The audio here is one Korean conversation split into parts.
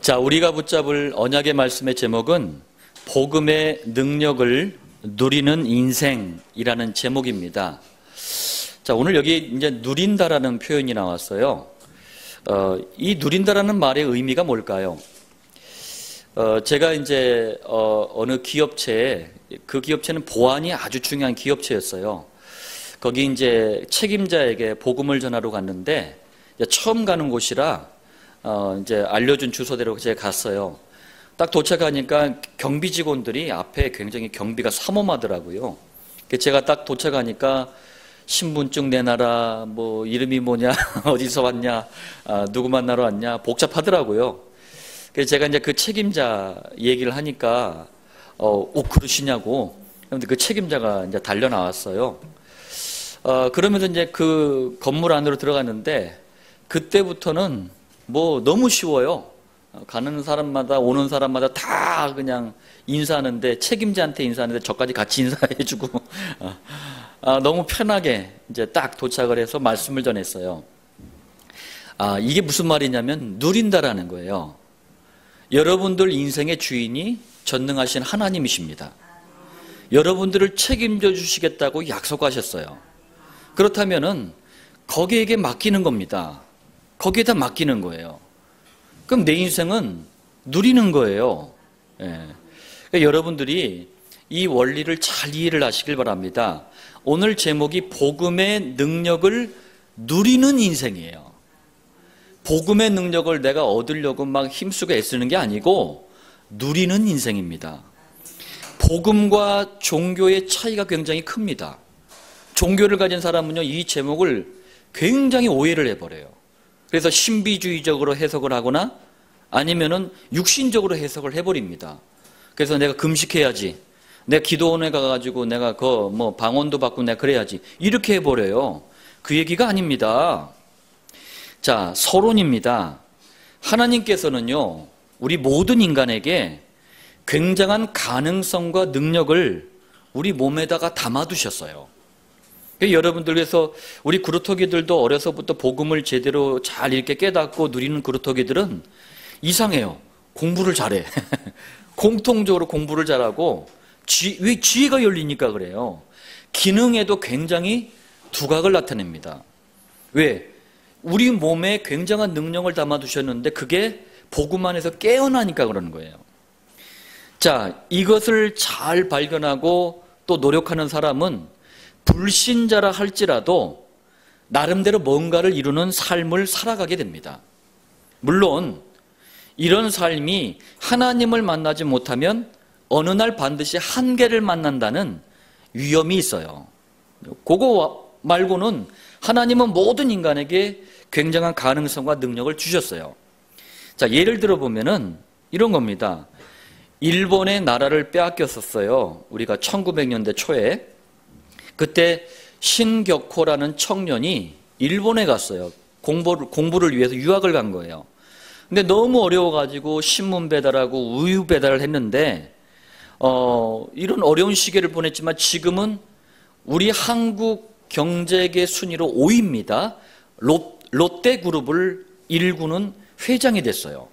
자, 우리가 붙잡을 언약의 말씀의 제목은 복음의 능력을 누리는 인생이라는 제목입니다. 자, 오늘 여기 이제 누린다라는 표현이 나왔어요. 이 누린다라는 말의 의미가 뭘까요? 제가 이제 어느 기업체에, 그 기업체는 보안이 아주 중요한 기업체였어요. 거기 이제 책임자에게 복음을 전하러 갔는데 처음 가는 곳이라 이제 알려준 주소대로 제가 갔어요. 딱 도착하니까 경비 직원들이 앞에 굉장히 경비가 삼엄하더라고요. 제가 딱 도착하니까 신분증 내놔라, 뭐 이름이 뭐냐, 어디서 왔냐, 누구 만나러 왔냐, 복잡하더라고요. 그래서 제가 이제 그 책임자 얘기를 하니까 그러시냐고. 그런데 그 책임자가 이제 달려 나왔어요. 그러면서 이제 그 건물 안으로 들어갔는데 그때부터는 뭐 너무 쉬워요. 가는 사람마다 오는 사람마다 다 그냥 인사하는데, 책임자한테 인사하는데 저까지 같이 인사해주고 너무 편하게 이제 딱 도착을 해서 말씀을 전했어요. 이게 무슨 말이냐면 누린다라는 거예요. 여러분들 인생의 주인이 전능하신 하나님이십니다. 여러분들을 책임져 주시겠다고 약속하셨어요. 그렇다면은 거기에게 맡기는 겁니다. 거기에다 맡기는 거예요. 그럼 내 인생은 누리는 거예요. 예. 그러니까 여러분들이 이 원리를 잘 이해를 하시길 바랍니다. 오늘 제목이 복음의 능력을 누리는 인생이에요. 복음의 능력을 내가 얻으려고 막 힘쓰고 애쓰는 게 아니고 누리는 인생입니다. 복음과 종교의 차이가 굉장히 큽니다. 종교를 가진 사람은요, 이 제목을 굉장히 오해를 해버려요. 그래서 신비주의적으로 해석을 하거나 아니면은 육신적으로 해석을 해버립니다. 그래서 내가 금식해야지, 내가 기도원에 가가지고 내가 뭐 방언도 받고 내가 그래야지, 이렇게 해버려요. 그 얘기가 아닙니다. 자, 서론입니다. 하나님께서는요, 우리 모든 인간에게 굉장한 가능성과 능력을 우리 몸에다가 담아두셨어요. 여러분들께서 우리 그루터기들도 어려서부터 복음을 제대로 잘 이렇게 깨닫고 누리는 그루터기들은 이상해요. 공부를 잘해. 공통적으로 공부를 잘하고 왜 지혜가 열리니까 그래요. 기능에도 굉장히 두각을 나타냅니다. 왜? 우리 몸에 굉장한 능력을 담아두셨는데 그게 복음 안에서 깨어나니까 그러는 거예요. 자, 이것을 잘 발견하고 또 노력하는 사람은 불신자라 할지라도 나름대로 뭔가를 이루는 삶을 살아가게 됩니다. 물론 이런 삶이 하나님을 만나지 못하면 어느 날 반드시 한계를 만난다는 위험이 있어요. 그거 말고는 하나님은 모든 인간에게 굉장한 가능성과 능력을 주셨어요. 자, 예를 들어보면은 이런 겁니다. 일본의 나라를 빼앗겼었어요. 우리가 1900년대 초에. 그때 신격호라는 청년이 일본에 갔어요. 공부를 위해서 유학을 간 거예요. 근데 너무 어려워가지고 신문 배달하고 우유 배달을 했는데 이런 어려운 시기를 보냈지만 지금은 우리 한국 경제계 순위로 5위입니다. 롯데그룹을 일구는 회장이 됐어요.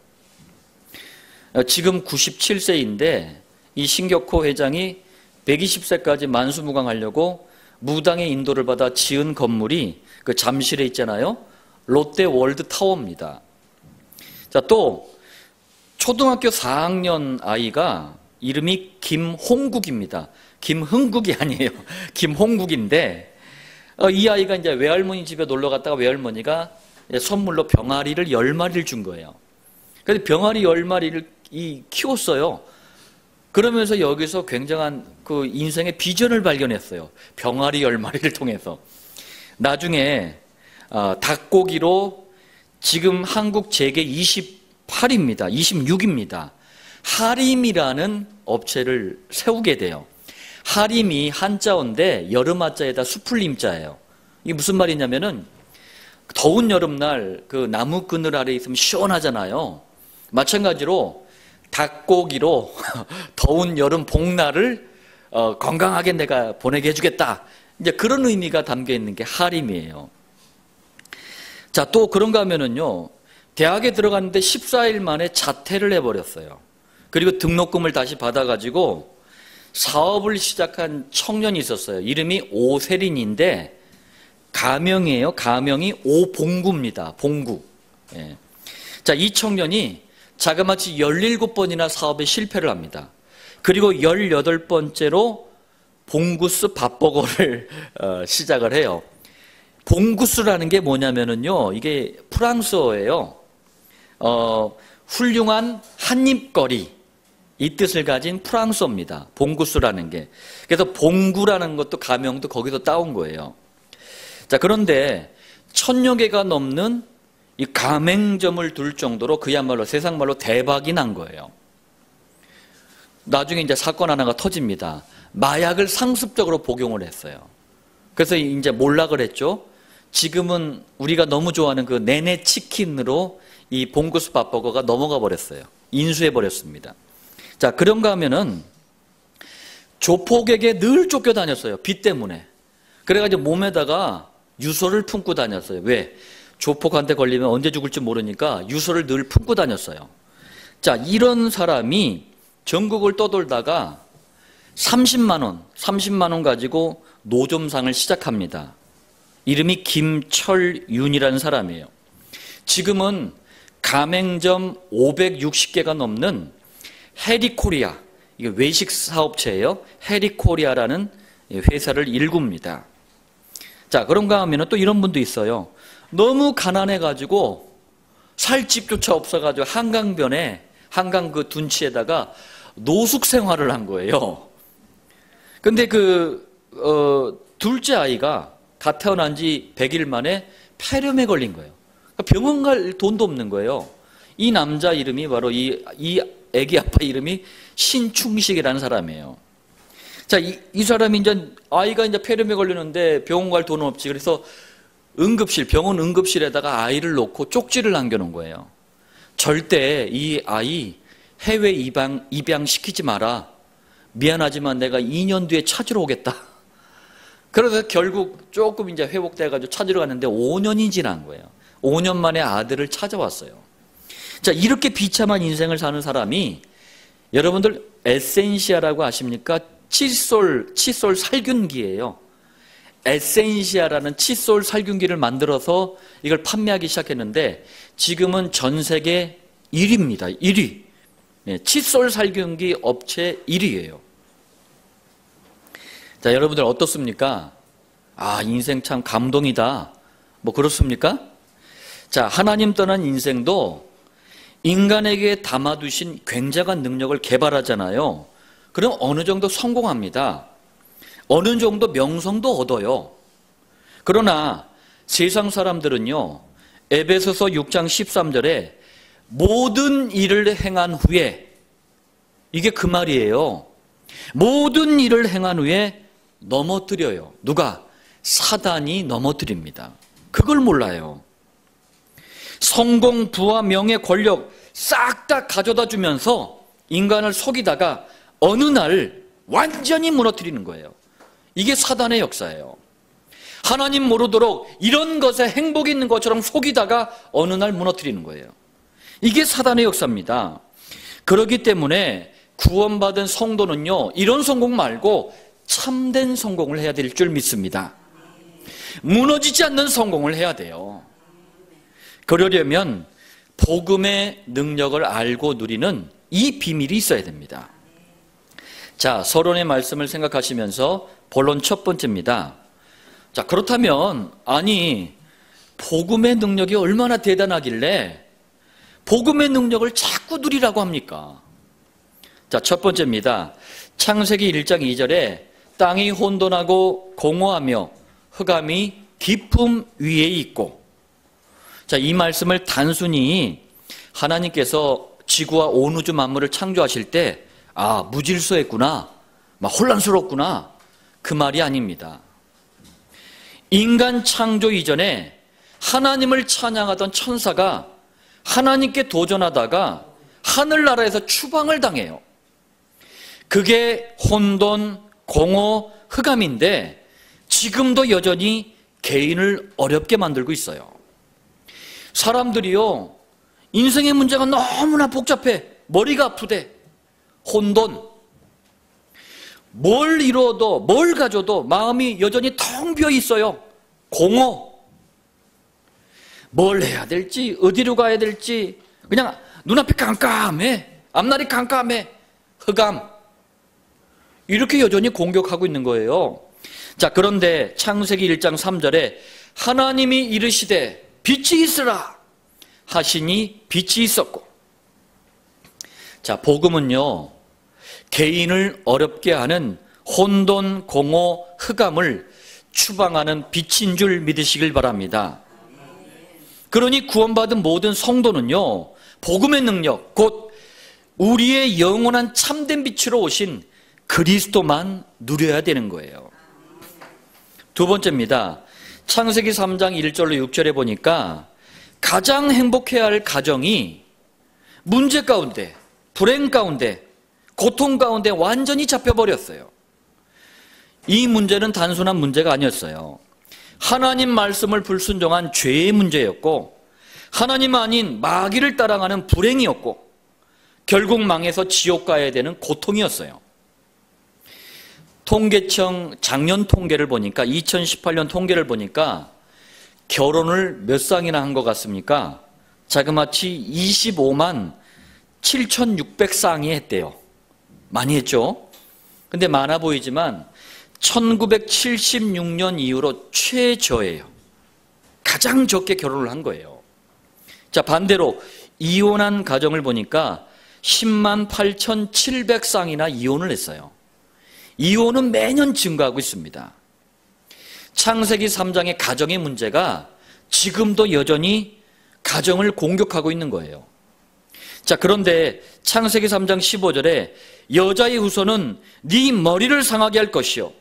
지금 97세인데 이 신격호 회장이 120세까지 만수무강하려고 무당의 인도를 받아 지은 건물이 그 잠실에 있잖아요. 롯데 월드 타워입니다. 자, 또 초등학교 4학년 아이가 이름이 김홍국입니다. 김흥국이 아니에요. 김홍국인데 이 아이가 이제 외할머니 집에 놀러 갔다가 외할머니가 선물로 병아리를 10마리를 준 거예요. 그래서 병아리 10마리를 키웠어요. 그러면서 여기서 굉장한 그 인생의 비전을 발견했어요. 병아리 10마리를 통해서. 나중에 닭고기로 지금 한국 재계 28입니다. 26입니다. 하림이라는 업체를 세우게 돼요. 하림이 한자어인데 여름 한자에다 수풀림자예요. 이게 무슨 말이냐면은 더운 여름날 그 나무 그늘 아래 있으면 시원하잖아요. 마찬가지로 닭고기로 더운 여름 복날을 건강하게 내가 보내게 해주겠다. 이제 그런 의미가 담겨 있는 게 하림이에요. 자, 또 그런가 하면은요, 대학에 들어갔는데 14일 만에 자퇴를 해버렸어요. 그리고 등록금을 다시 받아가지고 사업을 시작한 청년이 있었어요. 이름이 오세린인데 가명이에요. 가명이 오봉구입니다. 봉구. 예. 자, 이 청년이 자그마치 17번이나 사업에 실패를 합니다. 그리고 18번째로 봉구스 밥버거를 시작을 해요. 봉구스라는 게 뭐냐면은요, 이게 프랑스어예요. 훌륭한 한입거리, 이 뜻을 가진 프랑스어입니다. 봉구스라는 게. 그래서 봉구라는 것도 가명도 거기서 따온 거예요. 자, 그런데 1000여 개가 넘는 이 가맹점을 둘 정도로 그야말로 세상말로 대박이 난 거예요. 나중에 이제 사건 하나가 터집니다. 마약을 상습적으로 복용을 했어요. 그래서 이제 몰락을 했죠. 지금은 우리가 너무 좋아하는 그 네네 치킨으로 이 봉구스 밥버거가 넘어가 버렸어요. 인수해 버렸습니다. 자, 그런가 하면은 조폭에게 늘 쫓겨다녔어요. 빚 때문에. 그래가지고 몸에다가 유서를 품고 다녔어요. 왜? 조폭한테 걸리면 언제 죽을지 모르니까 유서를 늘 품고 다녔어요. 자, 이런 사람이 전국을 떠돌다가 30만 원 가지고 노점상을 시작합니다. 이름이 김철윤이라는 사람이에요. 지금은 가맹점 560개가 넘는 해리코리아, 이게 외식 사업체예요. 해리코리아라는 회사를 일굽니다. 자, 그런가 하면 또 이런 분도 있어요. 너무 가난해가지고 살 집조차 없어가지고 한강 그 둔치에다가 노숙 생활을 한 거예요. 근데 둘째 아이가 갓 태어난 지 100일 만에 폐렴에 걸린 거예요. 그러니까 병원 갈 돈도 없는 거예요. 이 남자 이름이 바로 이 애기 아빠 이름이 신충식이라는 사람이에요. 자, 이 사람이 이제 아이가 이제 폐렴에 걸리는데 병원 갈 돈은 없지. 그래서 병원 응급실에다가 아이를 놓고 쪽지를 남겨놓은 거예요. 절대 이 아이 해외 입양시키지 마라. 미안하지만 내가 2년 뒤에 찾으러 오겠다. 그래서 결국 조금 이제 회복돼가지고 찾으러 갔는데 5년이 지난 거예요. 5년 만에 아들을 찾아왔어요. 자, 이렇게 비참한 인생을 사는 사람이 여러분들 에센시아라고 아십니까? 칫솔 살균기예요. 에센시아라는 칫솔 살균기를 만들어서 이걸 판매하기 시작했는데 지금은 전 세계 1위입니다. 1위. 네, 칫솔 살균기 업체 1위예요. 자, 여러분들 어떻습니까? 아, 인생 참 감동이다. 뭐 그렇습니까? 자, 하나님 떠난 인생도 인간에게 담아두신 굉장한 능력을 개발하잖아요. 그럼 어느 정도 성공합니다. 어느 정도 명성도 얻어요. 그러나 세상 사람들은요, 에베소서 6장 13절에 모든 일을 행한 후에, 이게 그 말이에요. 모든 일을 행한 후에 넘어뜨려요. 누가? 사단이 넘어뜨립니다. 그걸 몰라요. 성공, 부와 명예, 권력 싹 다 가져다 주면서 인간을 속이다가 어느 날 완전히 무너뜨리는 거예요. 이게 사단의 역사예요. 하나님 모르도록 이런 것에 행복이 있는 것처럼 속이다가 어느 날 무너뜨리는 거예요. 이게 사단의 역사입니다. 그렇기 때문에 구원받은 성도는요, 이런 성공 말고 참된 성공을 해야 될 줄 믿습니다. 무너지지 않는 성공을 해야 돼요. 그러려면 복음의 능력을 알고 누리는 이 비밀이 있어야 됩니다. 자, 서론의 말씀을 생각하시면서 본론 첫 번째입니다. 자, 그렇다면 아니 복음의 능력이 얼마나 대단하길래 복음의 능력을 자꾸 누리라고 합니까? 자, 첫 번째입니다. 창세기 1장 2절에 땅이 혼돈하고 공허하며 흑암이 깊음 위에 있고, 자, 이 말씀을 단순히 하나님께서 지구와 온 우주 만물을 창조하실 때 아, 무질서했구나, 막 혼란스럽구나, 그 말이 아닙니다. 인간 창조 이전에 하나님을 찬양하던 천사가 하나님께 도전하다가 하늘나라에서 추방을 당해요. 그게 혼돈, 공허, 흑암인데 지금도 여전히 개인을 어렵게 만들고 있어요. 사람들이요, 인생의 문제가 너무나 복잡해. 머리가 아프대. 혼돈. 뭘 이뤄도 뭘 가져도 마음이 여전히 텅 비어 있어요. 공허. 뭘 해야 될지, 어디로 가야 될지 그냥 눈앞이 깜깜해. 앞날이 깜깜해. 흑암. 이렇게 여전히 공격하고 있는 거예요. 자, 그런데 창세기 1장 3절에 하나님이 이르시되 빛이 있으라 하시니 빛이 있었고. 자, 복음은요, 개인을 어렵게 하는 혼돈, 공허, 흑암을 추방하는 빛인 줄 믿으시길 바랍니다. 그러니 구원받은 모든 성도는요, 복음의 능력, 곧 우리의 영원한 참된 빛으로 오신 그리스도만 누려야 되는 거예요. 두 번째입니다. 창세기 3장 1절로 6절에 보니까 가장 행복해야 할 가정이 문제 가운데, 불행 가운데, 고통 가운데 완전히 잡혀버렸어요. 이 문제는 단순한 문제가 아니었어요. 하나님 말씀을 불순종한 죄의 문제였고, 하나님 아닌 마귀를 따라가는 불행이었고, 결국 망해서 지옥 가야 되는 고통이었어요. 통계청 작년 통계를 보니까, 2018년 통계를 보니까 결혼을 몇 쌍이나 한 것 같습니까? 자그마치 25만 7,600쌍이 했대요. 많이 했죠? 근데 많아 보이지만 1976년 이후로 최저예요. 가장 적게 결혼을 한 거예요. 자, 반대로 이혼한 가정을 보니까 10만 8,700쌍이나 이혼을 했어요. 이혼은 매년 증가하고 있습니다. 창세기 3장의 가정의 문제가 지금도 여전히 가정을 공격하고 있는 거예요. 자, 그런데 창세기 3장 15절에 여자의 후손은 네 머리를 상하게 할 것이요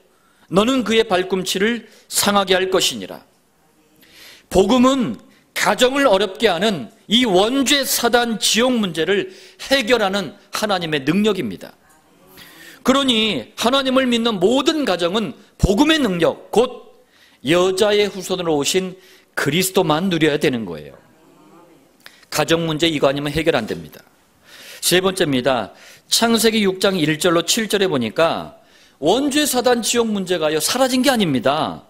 너는 그의 발꿈치를 상하게 할 것이니라. 복음은 가정을 어렵게 하는 이 원죄 사단 지옥 문제를 해결하는 하나님의 능력입니다. 그러니 하나님을 믿는 모든 가정은 복음의 능력, 곧 여자의 후손으로 오신 그리스도만 누려야 되는 거예요. 가정 문제 이거 아니면 해결 안 됩니다. 세 번째입니다. 창세기 6장 1절로 7절에 보니까 원죄 사단 지옥 문제가요 사라진 게 아닙니다.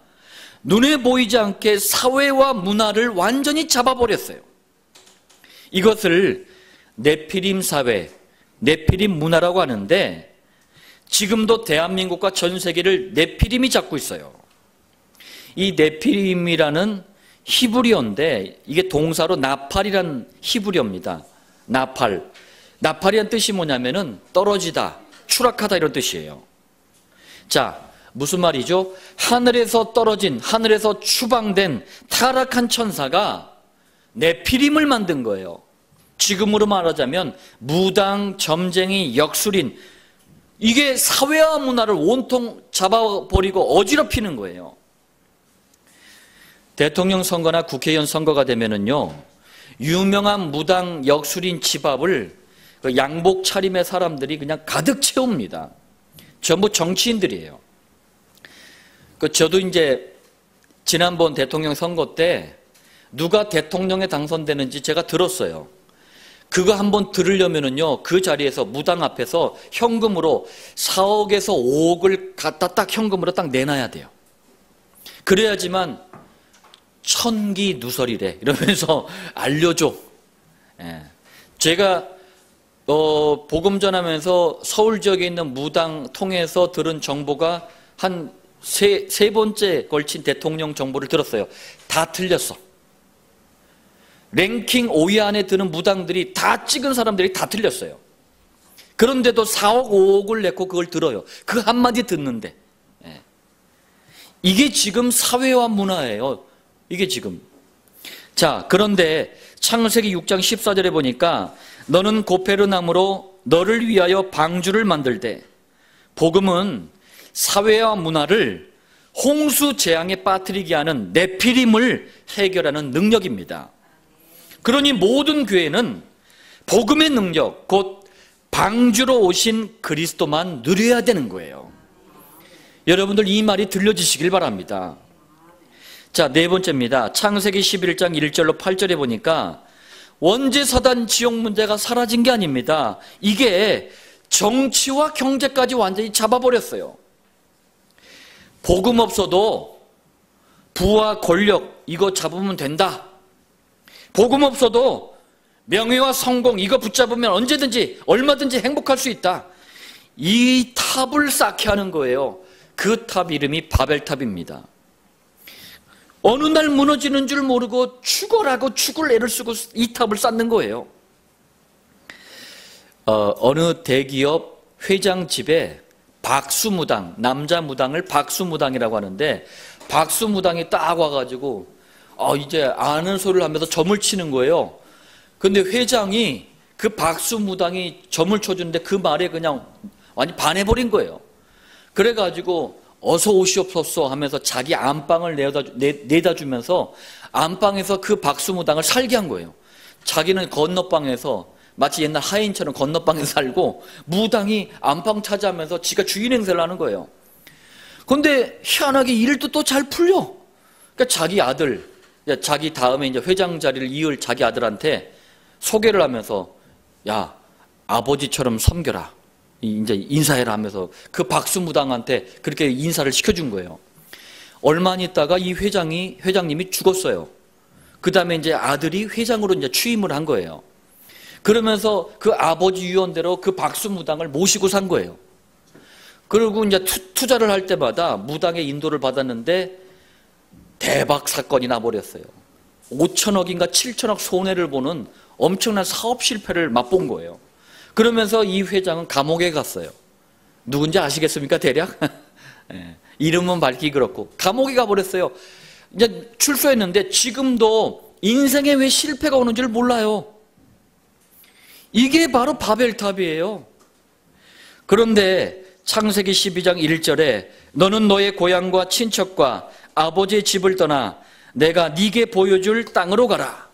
눈에 보이지 않게 사회와 문화를 완전히 잡아버렸어요. 이것을 네피림 사회, 네피림 문화라고 하는데 지금도 대한민국과 전 세계를 네피림이 잡고 있어요. 이 네피림이라는 히브리어인데 이게 동사로 나팔이란 히브리어입니다. 나팔. 나팔이란 뜻이 뭐냐면은 떨어지다, 추락하다 이런 뜻이에요. 자, 무슨 말이죠? 하늘에서 떨어진, 하늘에서 추방된 타락한 천사가 네피림을 만든 거예요. 지금으로 말하자면 무당, 점쟁이, 역술인, 이게 사회와 문화를 온통 잡아버리고 어지럽히는 거예요. 대통령 선거나 국회의원 선거가 되면은요, 유명한 무당, 역술인 집 앞을 그 양복 차림의 사람들이 그냥 가득 채웁니다. 전부 정치인들이에요. 저도 이제 지난번 대통령 선거 때 누가 대통령에 당선되는지 제가 들었어요. 그거 한번 들으려면은요, 그 자리에서 무당 앞에서 현금으로 4억에서 5억을 갖다 딱 현금으로 딱 내놔야 돼요. 그래야지만 천기누설이래 이러면서 알려줘. 예. 제가 복음 전하면서 서울 지역에 있는 무당 통해서 들은 정보가 한 세 번째 걸친 대통령 정보를 들었어요. 다 틀렸어. 랭킹 5위 안에 드는 무당들이 다 찍은 사람들이 다 틀렸어요. 그런데도 4억, 5억을 내고 그걸 들어요. 그 한마디 듣는데. 예. 이게 지금 사회와 문화예요. 이게 지금. 자, 그런데 창세기 6장 14절에 보니까 너는 고페르나무로 너를 위하여 방주를 만들되, 복음은 사회와 문화를 홍수 재앙에 빠뜨리게 하는 네피림을 해결하는 능력입니다. 그러니 모든 교회는 복음의 능력, 곧 방주로 오신 그리스도만 누려야 되는 거예요. 여러분들 이 말이 들려지시길 바랍니다. 자, 네 번째입니다. 창세기 11장 1절로 8절에 보니까 원죄사단 지옥 문제가 사라진 게 아닙니다. 이게 정치와 경제까지 완전히 잡아버렸어요. 복음 없어도 부와 권력 이거 잡으면 된다. 복음 없어도 명예와 성공 이거 붙잡으면 언제든지 얼마든지 행복할 수 있다. 이 탑을 쌓게 하는 거예요. 그 탑 이름이 바벨탑입니다. 어느 날 무너지는 줄 모르고 죽어라고 죽을 애를 쓰고 이 탑을 쌓는 거예요. 어느 대기업 회장 집에 박수무당, 남자 무당을 박수무당이라고 하는데, 박수무당이 딱 와가지고 이제 아는 소리를 하면서 점을 치는 거예요. 근데 회장이 그 박수무당이 점을 쳐주는데 그 말에 그냥 완전히 반해버린 거예요. 그래가지고 어서 오시옵소서 하면서 자기 안방을 내다 주면서 안방에서 그 박수무당을 살게 한 거예요. 자기는 건너방에서 마치 옛날 하인처럼 건너방에 살고 무당이 안방 차지하면서 지가 주인 행세를 하는 거예요. 그런데 희한하게 일도 또 잘 풀려. 그러니까 자기 아들, 자기 다음에 이제 회장 자리를 이을 자기 아들한테 소개를 하면서 야, 아버지처럼 섬겨라. 이제 인사해라 하면서 그 박수무당한테 그렇게 인사를 시켜준 거예요. 얼마 안 있다가 이 회장님이 죽었어요. 그 다음에 이제 아들이 회장으로 이제 취임을 한 거예요. 그러면서 그 아버지 유언대로 그 박수무당을 모시고 산 거예요. 그리고 이제 투자를 할 때마다 무당의 인도를 받았는데 대박 사건이 나버렸어요. 5천억인가 7천억 손해를 보는 엄청난 사업 실패를 맛본 거예요. 그러면서 이 회장은 감옥에 갔어요. 누군지 아시겠습니까, 대략? 네, 이름은 밝히기 그렇고 감옥에 가버렸어요. 이제 출소했는데 지금도 인생에 왜 실패가 오는지를 몰라요. 이게 바로 바벨탑이에요. 그런데 창세기 12장 1절에 너는 너의 고향과 친척과 아버지의 집을 떠나 내가 네게 보여줄 땅으로 가라.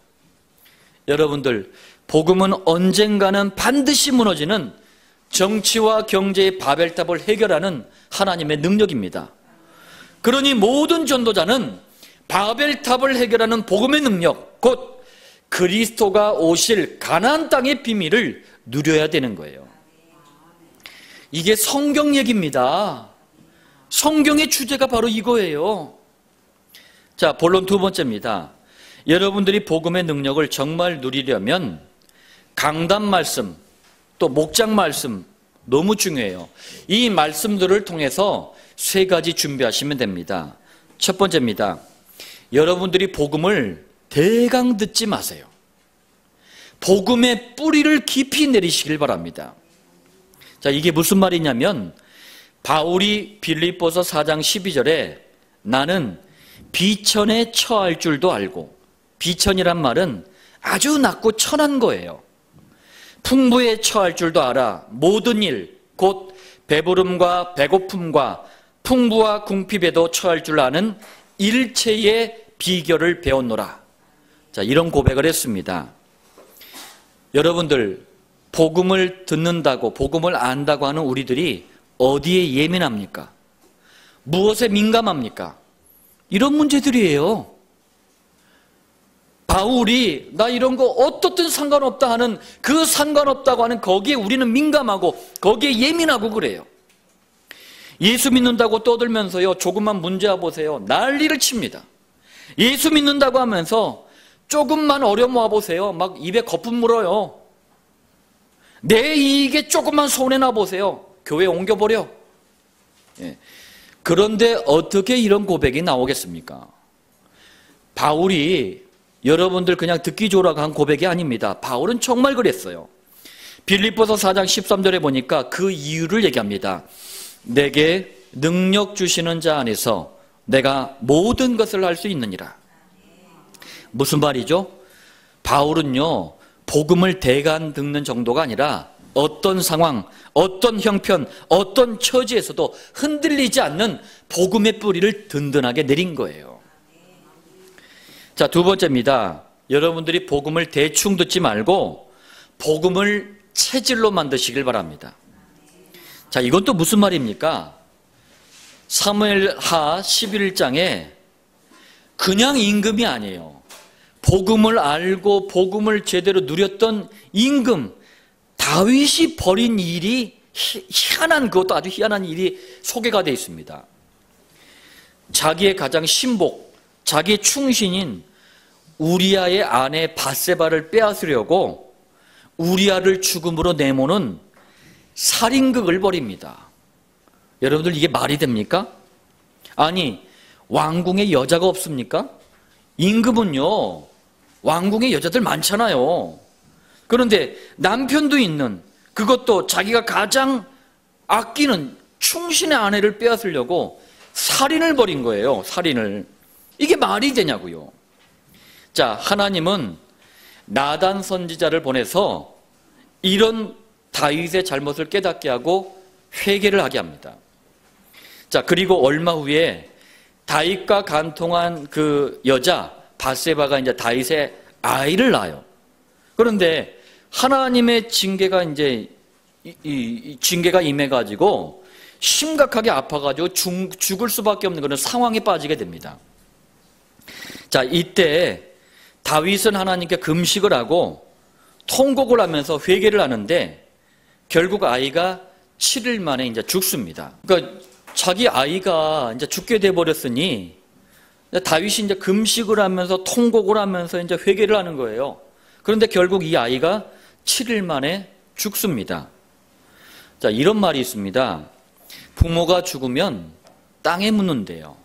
여러분들, 복음은 언젠가는 반드시 무너지는 정치와 경제의 바벨탑을 해결하는 하나님의 능력입니다. 그러니 모든 전도자는 바벨탑을 해결하는 복음의 능력, 곧 그리스도가 오실 가나안 땅의 비밀을 누려야 되는 거예요. 이게 성경 얘기입니다. 성경의 주제가 바로 이거예요. 자, 본론 두 번째입니다. 여러분들이 복음의 능력을 정말 누리려면 강단 말씀, 또 목장 말씀 너무 중요해요. 이 말씀들을 통해서 세 가지 준비하시면 됩니다. 첫 번째입니다. 여러분들이 복음을 대강 듣지 마세요. 복음의 뿌리를 깊이 내리시길 바랍니다. 자, 이게 무슨 말이냐면 바울이 빌립보서 4장 12절에 나는 비천에 처할 줄도 알고, 비천이란 말은 아주 낮고 천한 거예요. 풍부에 처할 줄도 알아 모든 일, 곧 배부름과 배고픔과 풍부와 궁핍에도 처할 줄 아는 일체의 비결을 배웠노라. 자, 이런 고백을 했습니다. 여러분들, 복음을 듣는다고, 복음을 안다고 하는 우리들이 어디에 예민합니까? 무엇에 민감합니까? 이런 문제들이에요. 바울이 나 이런 거 어떻든 상관없다 하는 그 상관없다고 하는 거기에 우리는 민감하고 거기에 예민하고 그래요. 예수 믿는다고 떠들면서요, 조금만 문제 와보세요, 난리를 칩니다. 예수 믿는다고 하면서 조금만 어려움 와보세요, 막 입에 거품 물어요. 내 이익에 조금만 손해나 보세요, 교회 옮겨버려. 예. 그런데 어떻게 이런 고백이 나오겠습니까? 바울이 여러분들 그냥 듣기 좋으라고 한 고백이 아닙니다. 바울은 정말 그랬어요. 빌립보서 4장 13절에 보니까 그 이유를 얘기합니다. 내게 능력 주시는 자 안에서 내가 모든 것을 할 수 있느니라. 무슨 말이죠? 바울은요, 복음을 대강 듣는 정도가 아니라 어떤 상황, 어떤 형편, 어떤 처지에서도 흔들리지 않는 복음의 뿌리를 든든하게 내린 거예요. 자, 두 번째입니다. 여러분들이 복음을 대충 듣지 말고 복음을 체질로 만드시길 바랍니다. 자, 이건 또 무슨 말입니까? 사무엘하 11장에 그냥 임금이 아니에요. 복음을 알고 복음을 제대로 누렸던 임금 다윗이 벌인 일이 희한한, 그것도 아주 희한한 일이 소개가 되어 있습니다. 자기의 가장 신복, 자기의 충신인 우리아의 아내 밧세바를 빼앗으려고 우리아를 죽음으로 내모는 살인극을 벌입니다. 여러분들, 이게 말이 됩니까? 아니, 왕궁에 여자가 없습니까? 임금은요, 왕궁에 여자들 많잖아요. 그런데 남편도 있는, 그것도 자기가 가장 아끼는 충신의 아내를 빼앗으려고 살인을 벌인 거예요. 살인을. 이게 말이 되냐고요. 자, 하나님은 나단 선지자를 보내서 이런 다윗의 잘못을 깨닫게 하고 회개를 하게 합니다. 자, 그리고 얼마 후에 다윗과 간통한 그 여자 밧세바가 이제 다윗의 아이를 낳아요. 그런데 하나님의 징계가 이제 이 징계가 임해가지고 심각하게 아파가지고 죽을 수밖에 없는 그런 상황에 빠지게 됩니다. 자, 이때 다윗은 하나님께 금식을 하고 통곡을 하면서 회개를 하는데 결국 아이가 7일 만에 이제 죽습니다. 그러니까 자기 아이가 이제 죽게 돼 버렸으니 다윗이 이제 금식을 하면서 통곡을 하면서 이제 회개를 하는 거예요. 그런데 결국 이 아이가 7일 만에 죽습니다. 자, 이런 말이 있습니다. 부모가 죽으면 땅에 묻는데요.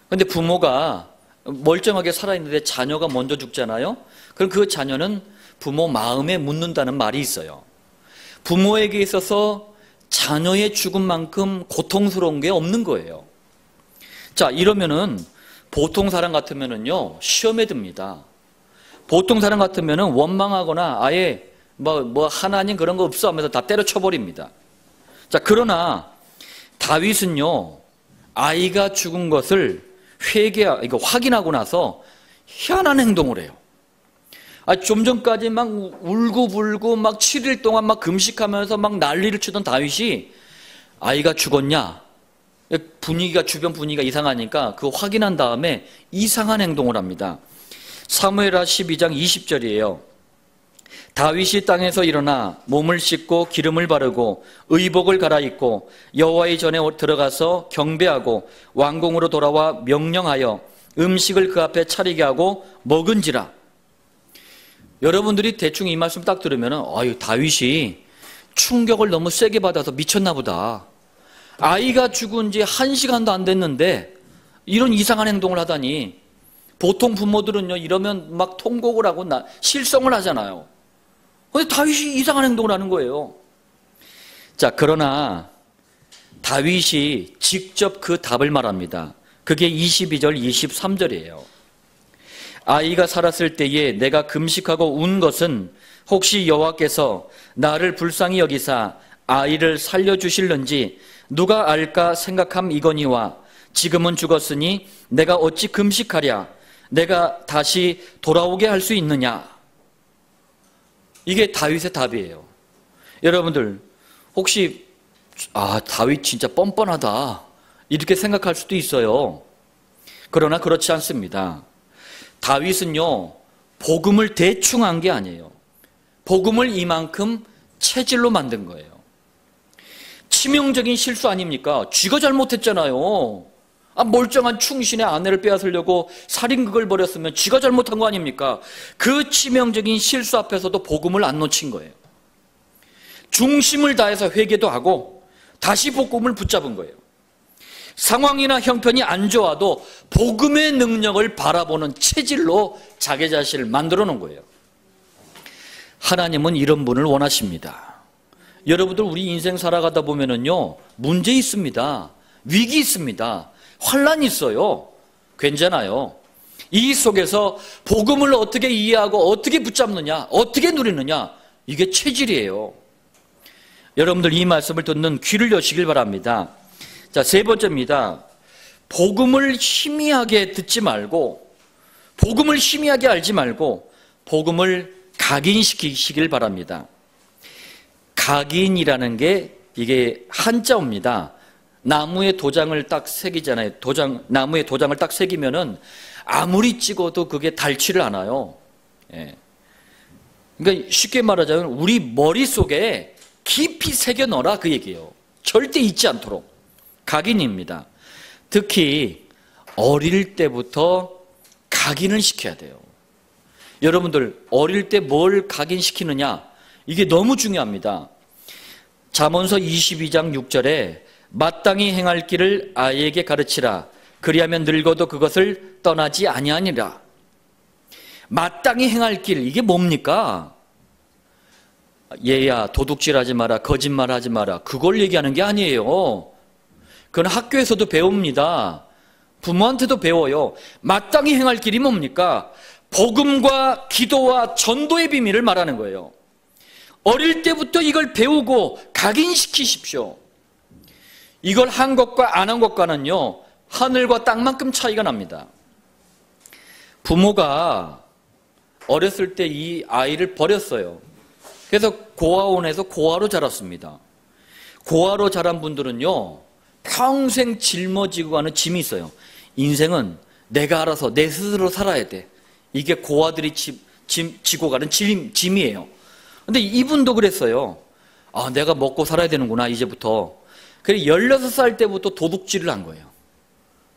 그런데 부모가 멀쩡하게 살아있는데 자녀가 먼저 죽잖아요. 그럼 그 자녀는 부모 마음에 묻는다는 말이 있어요. 부모에게 있어서 자녀의 죽음만큼 고통스러운 게 없는 거예요. 자, 이러면은 보통 사람 같으면은요, 시험에 듭니다. 보통 사람 같으면은 원망하거나 아예 뭐 하나님 그런 거 없어 하면서 다 때려쳐버립니다. 자, 그러나 다윗은요, 아이가 죽은 것을 이거 확인하고 나서 희한한 행동을 해요. 좀 전까지 막 울고불고 막 7일 동안 막 금식하면서 막 난리를 치던 다윗이 아이가 죽었냐? 분위기가, 주변 분위기가 이상하니까 그거 확인한 다음에 이상한 행동을 합니다. 사무엘하 12장 20절이에요. 다윗이 땅에서 일어나 몸을 씻고 기름을 바르고 의복을 갈아입고 여호와의 전에 들어가서 경배하고 왕궁으로 돌아와 명령하여 음식을 그 앞에 차리게 하고 먹은지라. 여러분들이 대충 이 말씀 딱 들으면 아유, 다윗이 충격을 너무 세게 받아서 미쳤나 보다. 아이가 죽은 지 1시간도 안 됐는데 이런 이상한 행동을 하다니. 보통 부모들은요, 이러면 막 통곡을 하고 실성을 하잖아요. 그런데 다윗이 이상한 행동을 하는 거예요. 자, 그러나 다윗이 직접 그 답을 말합니다. 그게 22절, 23절이에요. 아이가 살았을 때에 내가 금식하고 운 것은 혹시 여호와께서 나를 불쌍히 여기사 아이를 살려주실는지 누가 알까 생각함이거니와 지금은 죽었으니 내가 어찌 금식하랴 내가 다시 돌아오게 할 수 있느냐. 이게 다윗의 답이에요. 여러분들 혹시 다윗 진짜 뻔뻔하다 이렇게 생각할 수도 있어요. 그러나 그렇지 않습니다. 다윗은요, 복음을 대충 한 게 아니에요. 복음을 이만큼 체질로 만든 거예요. 치명적인 실수 아닙니까? 쥐가 잘못했잖아요. 멀쩡한 충신의 아내를 빼앗으려고 살인극을 벌였으면 쥐가 잘못한 거 아닙니까? 그 치명적인 실수 앞에서도 복음을 안 놓친 거예요. 중심을 다해서 회개도 하고 다시 복음을 붙잡은 거예요. 상황이나 형편이 안 좋아도 복음의 능력을 바라보는 체질로 자기 자신을 만들어 놓은 거예요. 하나님은 이런 분을 원하십니다. 여러분들 우리 인생 살아가다 보면은요, 문제 있습니다. 위기 있습니다. 환란이 있어요. 괜찮아요. 이 속에서 복음을 어떻게 이해하고 어떻게 붙잡느냐, 어떻게 누리느냐, 이게 체질이에요. 여러분들 이 말씀을 듣는 귀를 여시길 바랍니다. 자, 세 번째입니다. 복음을 희미하게 듣지 말고, 복음을 희미하게 알지 말고, 복음을 각인시키시길 바랍니다. 각인이라는 게 이게 한자어입니다. 나무에 도장을 딱 새기잖아요. 나무에 도장을 딱 새기면은 아무리 찍어도 그게 닳지를 않아요. 예. 그러니까 쉽게 말하자면 우리 머릿속에 깊이 새겨 넣어라 그 얘기예요. 절대 잊지 않도록. 각인입니다. 특히 어릴 때부터 각인을 시켜야 돼요. 여러분들 어릴 때 뭘 각인시키느냐, 이게 너무 중요합니다. 잠언서 22장 6절에 마땅히 행할 길을 아이에게 가르치라. 그리하면 늙어도 그것을 떠나지 아니하니라. 마땅히 행할 길, 이게 뭡니까? 얘야 도둑질하지 마라, 거짓말하지 마라, 그걸 얘기하는 게 아니에요. 그건 학교에서도 배웁니다. 부모한테도 배워요. 마땅히 행할 길이 뭡니까? 복음과 기도와 전도의 비밀을 말하는 거예요. 어릴 때부터 이걸 배우고 각인시키십시오. 이걸 한 것과 안 한 것과는요, 하늘과 땅만큼 차이가 납니다. 부모가 어렸을 때 이 아이를 버렸어요. 그래서 고아원에서 고아로 자랐습니다. 고아로 자란 분들은요, 평생 짊어지고 가는 짐이 있어요. 인생은 내가 알아서 내 스스로 살아야 돼. 이게 고아들이 지고 가는 짐이에요. 근데 이분도 그랬어요. 아, 내가 먹고 살아야 되는구나, 이제부터. 그래서 16살 때부터 도둑질을 한 거예요.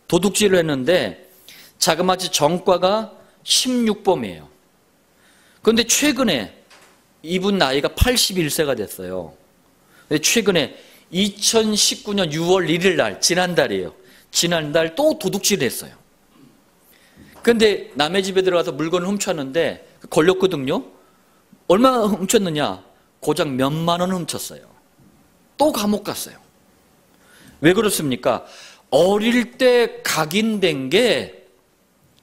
도둑질을 했는데 자그마치 전과가 16범이에요. 그런데 최근에 이분 나이가 81세가 됐어요. 최근에 2019년 6월 1일 날, 지난달이에요. 지난달 또 도둑질을 했어요. 그런데 남의 집에 들어가서 물건을 훔쳤는데 걸렸거든요. 얼마나 훔쳤느냐? 고작 몇만 원 훔쳤어요. 또 감옥 갔어요. 왜 그렇습니까? 어릴 때 각인된 게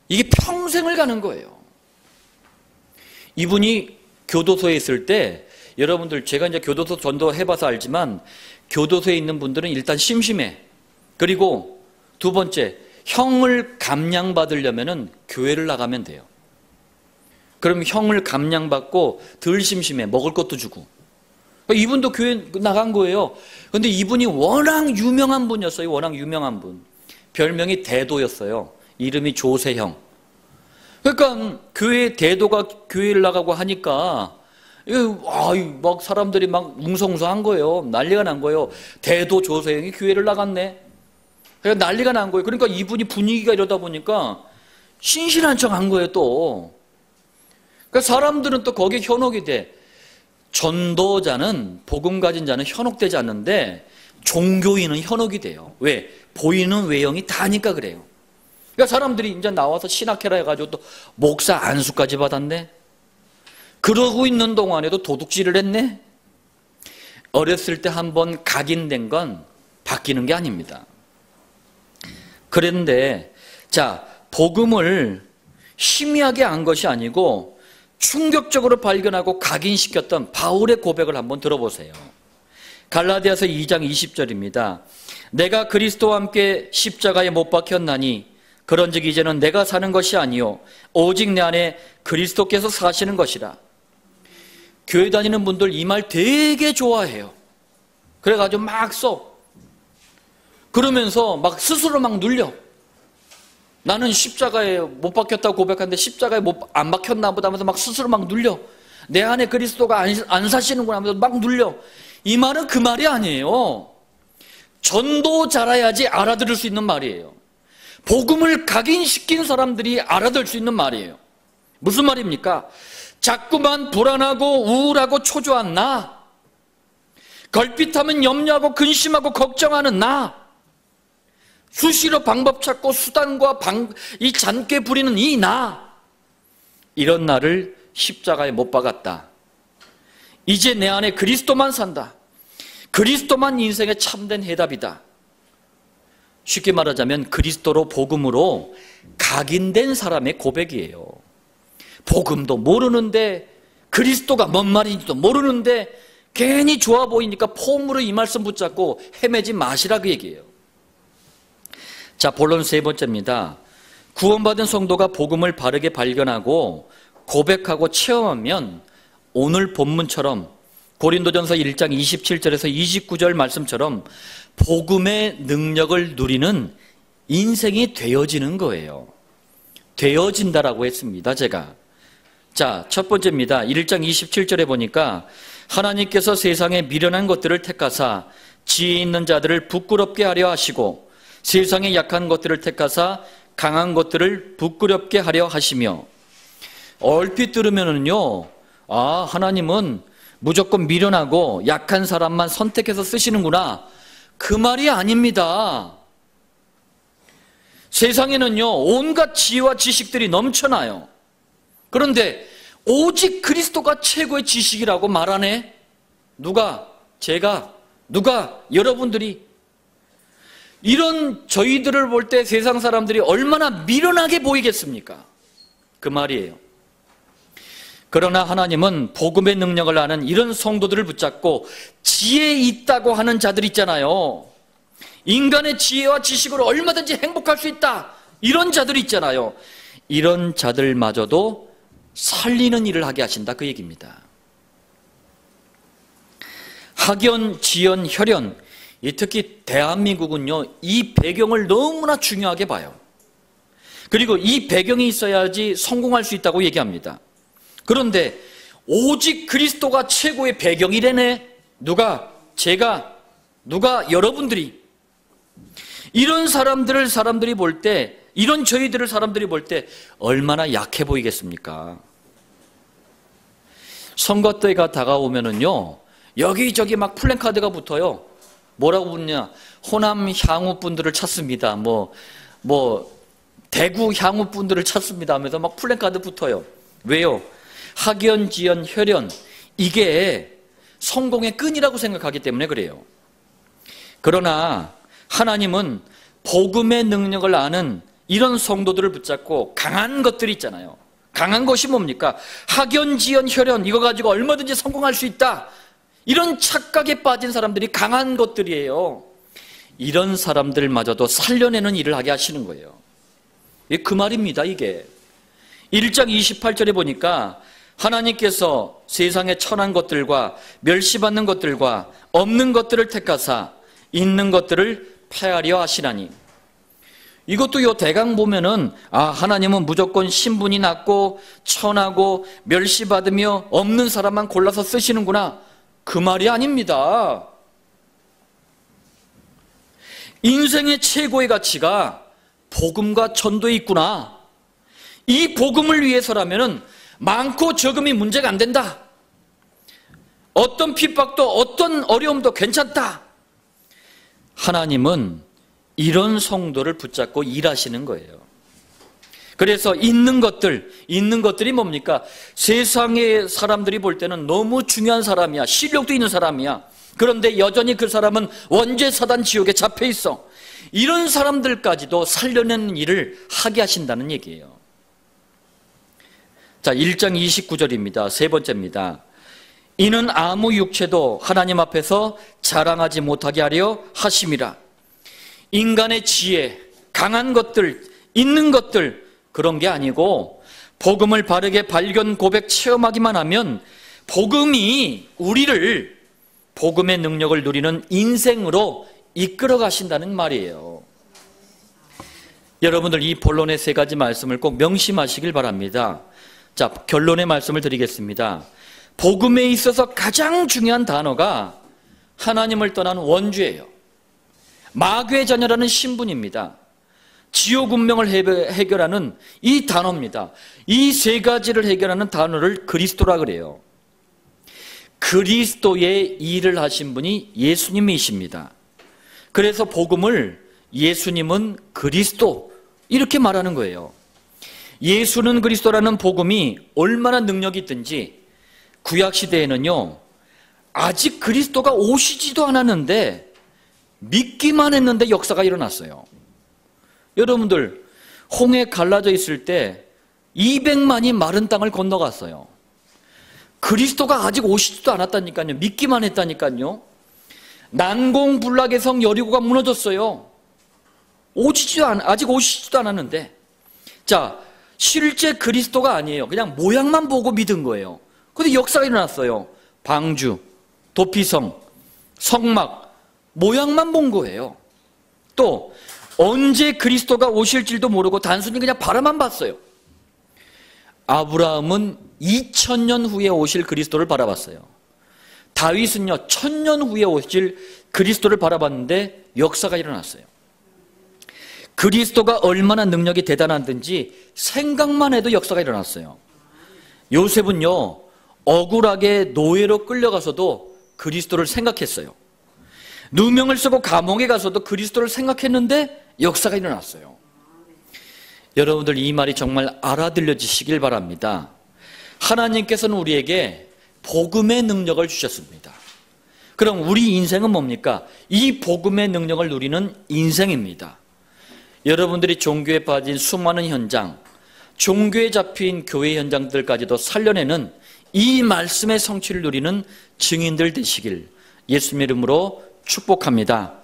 이게 평생을 가는 거예요. 이분이 교도소에 있을 때, 여러분들 제가 이제 교도소 전도 해봐서 알지만 교도소에 있는 분들은 일단 심심해. 그리고 두 번째, 형을 감량받으려면은 교회를 나가면 돼요. 그럼 형을 감량받고 덜 심심해. 먹을 것도 주고. 이분도 교회 나간 거예요. 그런데 이분이 워낙 유명한 분이었어요. 워낙 유명한 분. 별명이 대도였어요. 이름이 조세형. 그러니까 교회 대도가 교회를 나가고 하니까 막 사람들이 막 웅성웅성한 거예요. 난리가 난 거예요. 대도 조세형이 교회를 나갔네. 그러니까 난리가 난 거예요. 그러니까 이분이 분위기가 이러다 보니까 신신한 척 한 거예요, 또. 그러니까 사람들은 또 거기에 현혹이 돼. 전도자는, 복음 가진 자는 현혹되지 않는데 종교인은 현혹이 돼요. 왜? 보이는 외형이 다니까 그래요. 그러니까 사람들이 이제 나와서 신학회라 해가지고 또 목사 안수까지 받았네. 그러고 있는 동안에도 도둑질을 했네. 어렸을 때 한번 각인된 건 바뀌는 게 아닙니다. 그런데 자, 복음을 희미하게 안 것이 아니고 충격적으로 발견하고 각인시켰던 바울의 고백을 한번 들어보세요. 갈라디아서 2장 20절입니다. 내가 그리스도와 함께 십자가에 못 박혔나니 그런즉 이제는 내가 사는 것이 아니요 오직 내 안에 그리스도께서 사시는 것이라. 교회 다니는 분들 이 말 되게 좋아해요. 그래가지고 막 써. 그러면서 막 스스로 막 눌려. 나는 십자가에 못 박혔다고 고백하는데 십자가에 안 박혔나 보다 하면서 막 스스로 막 눌려. 내 안에 그리스도가 안 사시는구나 하면서 막 눌려. 이 말은 그 말이 아니에요. 전도자라야지 알아들을 수 있는 말이에요. 복음을 각인시킨 사람들이 알아들 수 있는 말이에요. 무슨 말입니까? 자꾸만 불안하고 우울하고 초조한 나, 걸핏하면 염려하고 근심하고 걱정하는 나, 수시로 방법 찾고 수단과 이 잔꾀 부리는 이 나, 이런 나를 십자가에 못 박았다. 이제 내 안에 그리스도만 산다. 그리스도만 인생의 참된 해답이다. 쉽게 말하자면 그리스도로 복음으로 각인된 사람의 고백이에요. 복음도 모르는데 그리스도가 뭔 말인지도 모르는데 괜히 좋아 보이니까 폼으로 이 말씀 붙잡고 헤매지 마시라 그 얘기예요. 자, 본론 세 번째입니다. 구원받은 성도가 복음을 바르게 발견하고 고백하고 체험하면 오늘 본문처럼 고린도전서 1장 27절에서 29절 말씀처럼 복음의 능력을 누리는 인생이 되어지는 거예요. 되어진다라고 했습니다. 제가. 자, 첫 번째입니다. 1장 27절에 보니까 하나님께서 세상에 미련한 것들을 택하사 지혜 있는 자들을 부끄럽게 하려 하시고 세상에 약한 것들을 택하사 강한 것들을 부끄럽게 하려 하시며, 얼핏 들으면은요, 아, 하나님은 무조건 미련하고 약한 사람만 선택해서 쓰시는구나, 그 말이 아닙니다. 세상에는요, 온갖 지혜와 지식들이 넘쳐나요. 그런데 오직 그리스도가 최고의 지식이라고 말하네? 누가? 제가? 누가? 여러분들이? 이런 저희들을 볼 때 세상 사람들이 얼마나 미련하게 보이겠습니까? 그 말이에요. 그러나 하나님은 복음의 능력을 아는 이런 성도들을 붙잡고 지혜 있다고 하는 자들 있잖아요. 인간의 지혜와 지식으로 얼마든지 행복할 수 있다, 이런 자들 있잖아요. 이런 자들마저도 살리는 일을 하게 하신다, 그 얘기입니다. 학연, 지연, 혈연, 특히 대한민국은요, 이 배경을 너무나 중요하게 봐요. 그리고 이 배경이 있어야지 성공할 수 있다고 얘기합니다. 그런데 오직 그리스도가 최고의 배경이래네. 누가? 제가? 누가? 여러분들이. 이런 사람들이 볼 때, 이런 저희들을 사람들이 볼 때 얼마나 약해 보이겠습니까? 선거 때가 다가오면은요, 여기저기 막 플랜카드가 붙어요. 뭐라고 붙냐? 호남 향후 분들을 찾습니다. 대구 향후 분들을 찾습니다 하면서 막 플랜카드 붙어요. 왜요? 학연, 지연, 혈연, 이게 성공의 끈이라고 생각하기 때문에 그래요. 그러나 하나님은 복음의 능력을 아는 이런 성도들을 붙잡고 강한 것들이 있잖아요. 강한 것이 뭡니까? 학연, 지연, 혈연, 이거 가지고 얼마든지 성공할 수 있다, 이런 착각에 빠진 사람들이 강한 것들이에요. 이런 사람들마저도 살려내는 일을 하게 하시는 거예요. 그 말입니다, 이게. 1장 28절에 보니까 하나님께서 세상에 천한 것들과 멸시받는 것들과 없는 것들을 택하사 있는 것들을 폐하려 하시나니, 이것도 요 대강 보면은, 아, 하나님은 무조건 신분이 낮고 천하고 멸시받으며 없는 사람만 골라서 쓰시는구나, 그 말이 아닙니다. 인생의 최고의 가치가 복음과 전도에 있구나. 이 복음을 위해서라면은 많고 적음이 문제가 안 된다. 어떤 핍박도 어떤 어려움도 괜찮다. 하나님은 이런 성도를 붙잡고 일하시는 거예요. 그래서 있는 것들이 뭡니까? 세상의 사람들이 볼 때는 너무 중요한 사람이야, 실력도 있는 사람이야. 그런데 여전히 그 사람은 원죄 사단 지옥에 잡혀 있어. 이런 사람들까지도 살려내는 일을 하게 하신다는 얘기예요. 자, 1장 29절입니다. 세 번째입니다. 이는 아무 육체도 하나님 앞에서 자랑하지 못하게 하려 하심이라. 인간의 지혜, 강한 것들, 있는 것들, 그런 게 아니고 복음을 바르게 발견, 고백, 체험하기만 하면 복음이 우리를 복음의 능력을 누리는 인생으로 이끌어 가신다는 말이에요. 여러분들, 이 본론의 세 가지 말씀을 꼭 명심하시길 바랍니다. 자, 결론의 말씀을 드리겠습니다. 복음에 있어서 가장 중요한 단어가 하나님을 떠난 원죄예요. 마귀의 자녀라는 신분입니다. 지옥 운명을 해결하는 이 단어입니다. 이 세 가지를 해결하는 단어를 그리스도라 그래요. 그리스도의 일을 하신 분이 예수님이십니다. 그래서 복음을 예수님은 그리스도, 이렇게 말하는 거예요. 예수는 그리스도라는 복음이 얼마나 능력이 있든지 구약시대에는요, 아직 그리스도가 오시지도 않았는데 믿기만 했는데 역사가 일어났어요. 여러분들, 홍해 갈라져 있을 때 200만이 마른 땅을 건너갔어요. 그리스도가 아직 오시지도 않았다니까요. 믿기만 했다니까요. 난공불락의 성 여리고가 무너졌어요. 아직 오시지도 않았는데. 자, 실제 그리스도가 아니에요. 그냥 모양만 보고 믿은 거예요. 근데 역사가 일어났어요. 방주, 도피성, 성막, 모양만 본 거예요. 또 언제 그리스도가 오실지도 모르고 단순히 그냥 바라만 봤어요. 아브라함은 2000년 후에 오실 그리스도를 바라봤어요. 다윗은요 1000년 후에 오실 그리스도를 바라봤는데 역사가 일어났어요. 그리스도가 얼마나 능력이 대단한지 생각만 해도 역사가 일어났어요. 요셉은요 억울하게 노예로 끌려가서도 그리스도를 생각했어요. 누명을 쓰고 감옥에 가서도 그리스도를 생각했는데 역사가 일어났어요. 여러분들 이 말이 정말 알아들려지시길 바랍니다. 하나님께서는 우리에게 복음의 능력을 주셨습니다. 그럼 우리 인생은 뭡니까? 이 복음의 능력을 누리는 인생입니다. 여러분들이 종교에 빠진 수많은 현장, 종교에 잡힌 교회 현장들까지도 살려내는 이 말씀의 성취를 누리는 증인들 되시길 예수님의 이름으로 축복합니다.